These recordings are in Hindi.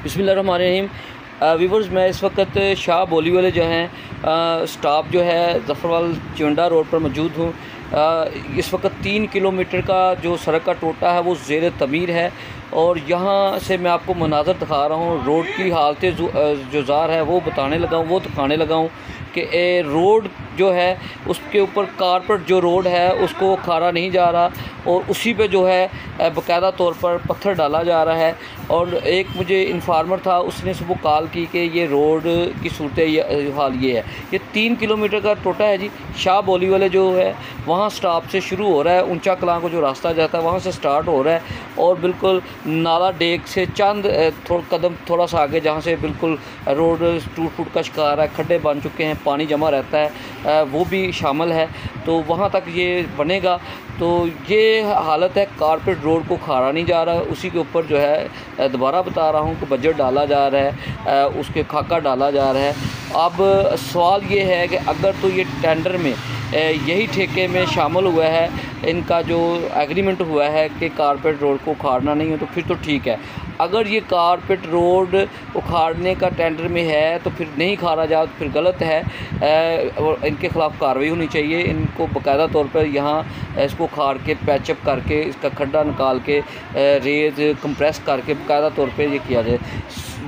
बिस्मिल्लाहिर्रहमानिर्रहीम। व्यूवर्स, मैं इस वक्त शाह बोली वाले जो हैं स्टॉप जो है ज़फ़रवाल चिवंडा रोड पर मौजूद हूँ। इस वक्त 3 किलोमीटर का जो सड़क का टोटा है वो ज़ेर तमीर है और यहाँ से मैं आपको मनाज़र दिखा रहा हूँ। रोड की हालत जो ज़ार है वो दिखाने लगा हूँ कि रोड जो है उसके ऊपर कारपेट जो रोड है उसको खारा नहीं जा रहा और उसी पे जो है बाकायदा तौर पर पत्थर डाला जा रहा है। और एक मुझे इन्फार्मर था, उसने सुबह कॉल की कि ये रोड की सूरत हाल ये है। ये 3 किलोमीटर का टोटा है जी। शाह बोली वाले जो है वहाँ स्टॉप से शुरू हो रहा है, ऊंचा कलां को जो रास्ता जाता है वहाँ से स्टार्ट हो रहा है और बिल्कुल नाला डेक से चंद कदम थोड़ा सा आगे जहाँ से बिल्कुल रोड टूट फूट का शिकार है, खड्डे बन चुके हैं, पानी जमा रहता है, वो भी शामिल है। तो वहाँ तक ये बनेगा। तो ये हालत है, कारपेट रोड को खारा नहीं जा रहा है। उसी के ऊपर जो है दोबारा बता रहा हूँ कि बजट डाला जा रहा है, उसके खाका डाला जा रहा है। अब सवाल ये है कि अगर तो ये टेंडर में यही ठेके में शामिल हुआ है, इनका जो एग्रीमेंट हुआ है कि कारपेट रोड को उखाड़ना नहीं है, तो फिर तो ठीक है। अगर ये कारपेट रोड उखाड़ने का टेंडर में है तो फिर नहीं खारा जा तो फिर गलत है और इनके ख़िलाफ़ कार्रवाई होनी चाहिए। इनको बाकायदा तौर पर यहाँ इसको उखाड़ के पैचअप करके इसका खड्डा निकाल के रेत कंप्रेस करके बाकायदा तौर पर ये किया जाए।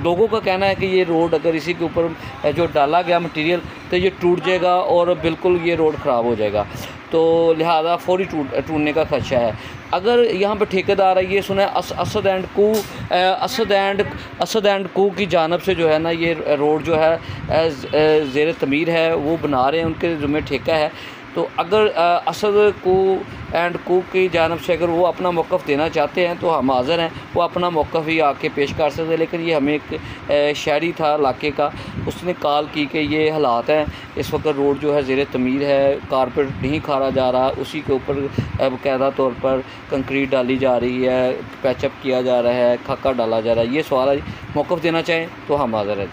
लोगों का कहना है कि ये रोड अगर इसी के ऊपर जो डाला गया मटेरियल तो ये टूट जाएगा और बिल्कुल ये रोड ख़राब हो जाएगा, तो लिहाजा फौरी टूटने का खदशा है। अगर यहाँ पे ठेकेदार है, ये सुना है असद एंड कू की जानब से जो है ना ये रोड जो है ज़ेर तमीर है, वो बना रहे हैं, उनके ज़िम्मे ठेका है। तो अगर असद कू की जानब से अगर वो अपना मौक़िफ़ देना चाहते हैं तो हम हाज़िर हैं, वो अपना मौक़िफ़ ही आके पेश कर सकते हैं। लेकिन ये हमें एक शहरी था इलाके का, उसने कॉल की कि ये हालात हैं, इस वक्त रोड जो है ज़ेर तमीर है, कारपेट नहीं खारा जा रहा, उसी के ऊपर बाकायदा तौर पर कंक्रीट डाली जा रही है, पैचअप किया जा रहा है, खाका डाला जा रहा है। ये सवाल है, मौक़िफ़ देना चाहें तो हम हाज़िर हैं।